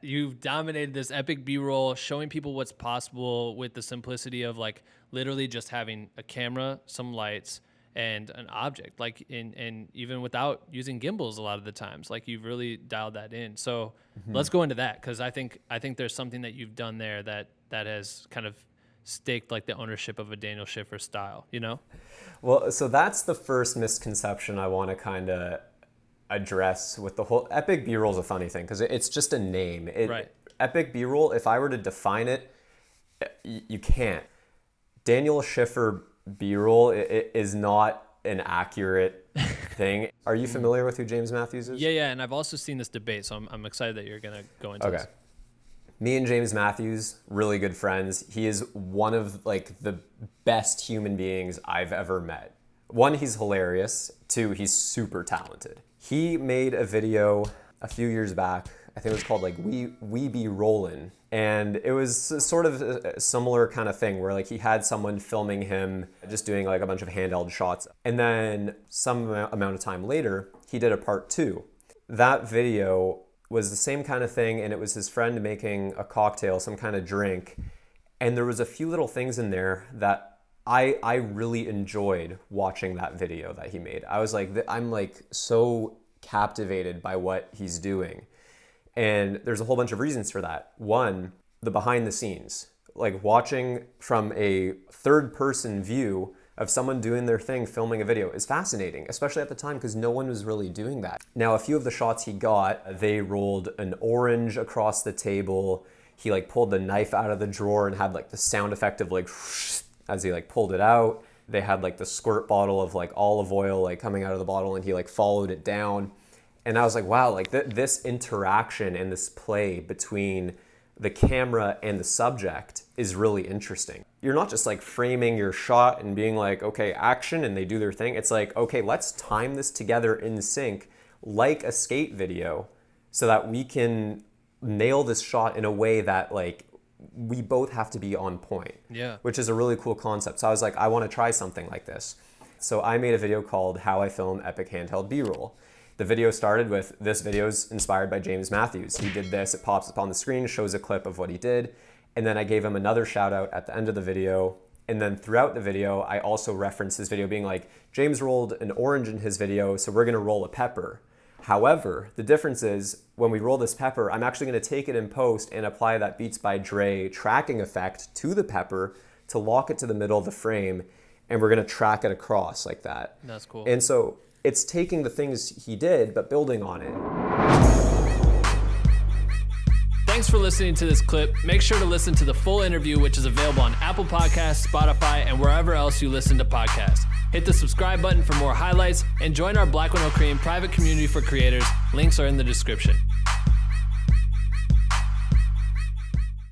You've dominated this epic B-roll, showing people what's possible with the simplicity of like literally just having a camera, some lights, and an object. Like and even without using gimbals a lot of the times, like you've really dialed that in. So let's go into that, because I think there's something that you've done there that has kind of staked like the ownership of a Daniel Schiffer style, you know? Well, so that's the first misconception I want to kind of address with the whole epic B-roll. Is a funny thing because it's just a name. Right. Epic B-roll, if I were to define it, you can't. Daniel Schiffer B-roll is not an accurate thing. Are you familiar with who James Matthews is? Yeah, and I've also seen this debate, so I'm excited that you're gonna go into this. Me and James Matthews, really good friends. He is one of like the best human beings I've ever met. One, he's hilarious. Two, he's super talented. He made a video a few years back. I think it was called like We Be Rollin'. And it was sort of a similar kind of thing where like he had someone filming him just doing like a bunch of handheld shots. And then some amount of time later, he did a part 2. That video was the same kind of thing, and it was his friend making a cocktail, some kind of drink. And there was a few little things in there that I really enjoyed watching that video that he made. I was like, I'm like so captivated by what he's doing. And there's a whole bunch of reasons for that. One, the behind the scenes, like watching from a third person view of someone doing their thing, filming a video is fascinating, especially at the time because no one was really doing that. Now, a few of the shots he got, they rolled an orange across the table. He like pulled the knife out of the drawer and had like the sound effect of like as he like pulled it out. They had like the squirt bottle of like olive oil like coming out of the bottle, and he like followed it down. And I was like, wow, like this interaction and this play between the camera and the subject is really interesting. You're not just like framing your shot and being like, okay, action, and they do their thing. It's like, okay, let's time this together in sync like a skate video so that we can nail this shot in a way that like we both have to be on point. Yeah. Which is a really cool concept. So I was like, I want to try something like this. So I made a video called How I Film Epic Handheld B-Roll. The video started with, this video's inspired by James Matthews. He did this, it pops up on the screen, shows a clip of what he did. And then I gave him another shout out at the end of the video. And then throughout the video, I also referenced his video being like, James rolled an orange in his video, so we're gonna roll a pepper. However, the difference is when we roll this pepper, I'm actually gonna take it in post and apply that Beats by Dre tracking effect to the pepper to lock it to the middle of the frame. And we're gonna track it across like that. That's cool. And so it's taking the things he did, but building on it. Thanks for listening to this clip. Make sure to listen to the full interview, which is available on Apple Podcasts, Spotify, and wherever else you listen to podcasts. Hit the subscribe button for more highlights and join our Black Window Cream private community for creators. Links are in the description.